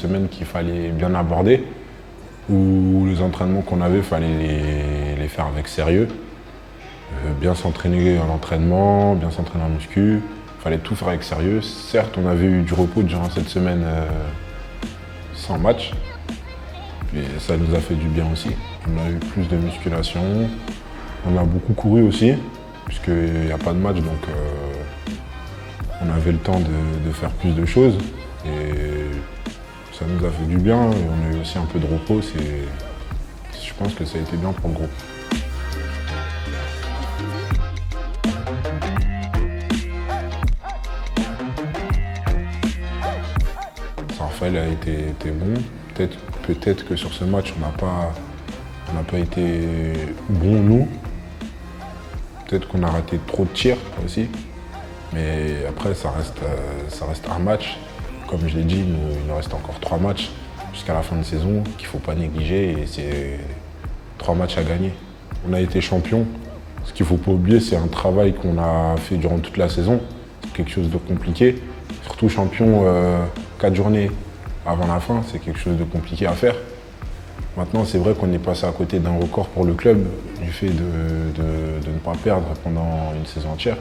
semaine qu'il fallait bien aborder, où les entraînements qu'on avait, il fallait les faire avec sérieux. Bien s'entraîner à l'entraînement, bien s'entraîner en muscu, il fallait tout faire avec sérieux. Certes, on avait eu du repos durant cette semaine sans match, et ça nous a fait du bien aussi. On a eu plus de musculation, on a beaucoup couru aussi, puisqu'il n'y a pas de match, donc on avait le temps de faire plus de choses. Et ça nous a fait du bien, et on a eu aussi un peu de repos. Je pense que ça a été bien pour le groupe. Raphaël a été bon. Peut-être que sur ce match, on n'a pas été bon nous. Peut-être qu'on a raté trop de tirs aussi. Mais après, ça reste un match. Comme je l'ai dit, il nous reste encore 3 matchs jusqu'à la fin de saison qu'il ne faut pas négliger. Et c'est 3 matchs à gagner. On a été champion. Ce qu'il ne faut pas oublier, c'est un travail qu'on a fait durant toute la saison. C'est quelque chose de compliqué. Surtout champion 4 journées avant la fin, c'est quelque chose de compliqué à faire. Maintenant, c'est vrai qu'on est passé à côté d'un record pour le club du fait de ne pas perdre pendant une saison entière.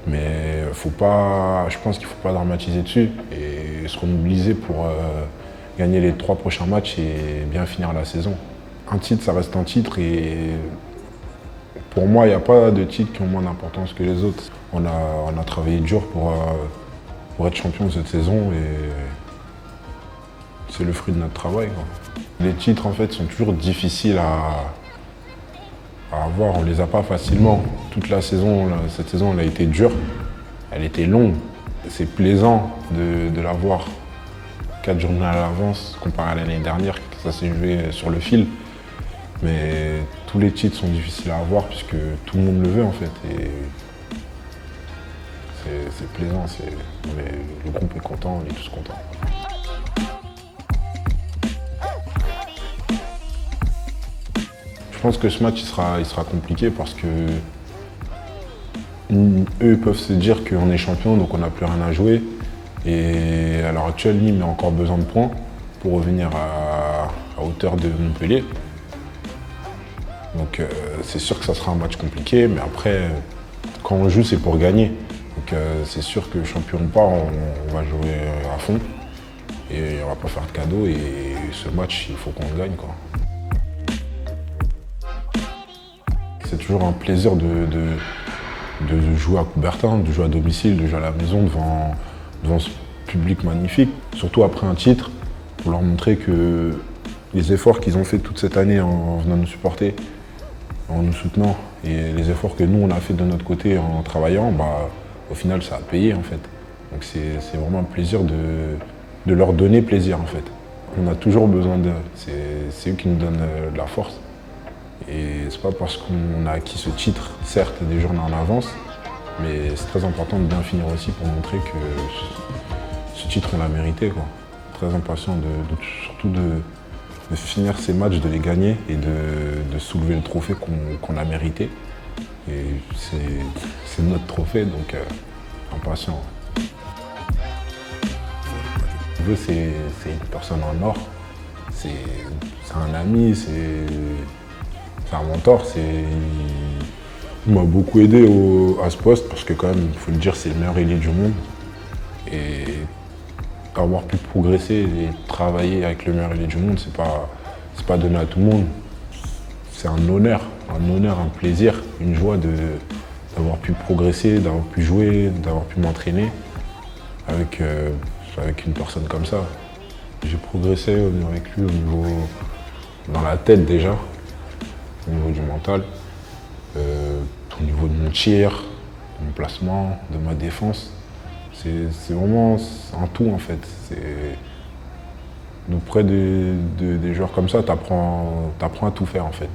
Mais je pense qu'il ne faut pas dramatiser dessus et se remobiliser pour gagner les 3 prochains matchs et bien finir la saison. Un titre, ça reste un titre et pour moi, il n'y a pas de titres qui ont moins d'importance que les autres. On a travaillé dur pour être champion de cette saison et c'est le fruit de notre travail, quoi. Les titres, en fait, sont toujours difficiles à avoir. On ne les a pas facilement. Toute la saison, cette saison, elle a été dure. Elle était longue. C'est plaisant de l'avoir 4 journées à l'avance comparé à l'année dernière. Ça s'est joué sur le fil. Mais tous les titres sont difficiles à avoir puisque tout le monde le veut, en fait. Et c'est plaisant. Le groupe est content, on est tous contents. Je pense que ce match il sera compliqué parce que eux peuvent se dire qu'on est champion donc on n'a plus rien à jouer. Et à l'heure actuelle, Nîmes a encore besoin de points pour revenir à hauteur de Montpellier. Donc c'est sûr que ça sera un match compliqué, mais après, quand on joue, c'est pour gagner. Donc c'est sûr que champion ou pas, on va jouer à fond et on va pas faire de cadeaux. Et ce match, il faut qu'on le gagne, quoi. C'est toujours un plaisir de jouer à Coubertin, de jouer à domicile, de jouer à la maison devant ce public magnifique. Surtout après un titre, pour leur montrer que les efforts qu'ils ont fait toute cette année en venant nous supporter, en nous soutenant, et les efforts que nous on a fait de notre côté en travaillant, au final ça a payé en fait. Donc c'est vraiment un plaisir de leur donner plaisir en fait. On a toujours besoin d'eux, c'est eux qui nous donnent de la force. Et c'est pas parce qu'on a acquis ce titre, certes des journées en avance, mais c'est très important de bien finir aussi pour montrer que ce titre on l'a mérité, quoi. Très impatient surtout de finir ces matchs, de les gagner et de soulever le trophée qu'on a mérité. Et c'est notre trophée, donc impatient. Veux, c'est une personne en or, c'est un ami, c'est un mentor, il m'a beaucoup aidé à ce poste parce que quand même, il faut le dire, c'est le meilleur ailier du monde. Et avoir pu progresser et travailler avec le meilleur ailier du monde, c'est pas donné à tout le monde. C'est un honneur, un plaisir, une joie d'avoir pu progresser, d'avoir pu jouer, d'avoir pu m'entraîner avec une personne comme ça. J'ai progressé avec lui dans la tête déjà, au niveau du mental, au niveau de mon tir, de mon placement, de ma défense. C'est vraiment un tout en fait. Auprès des joueurs comme ça, t'apprends à tout faire en fait.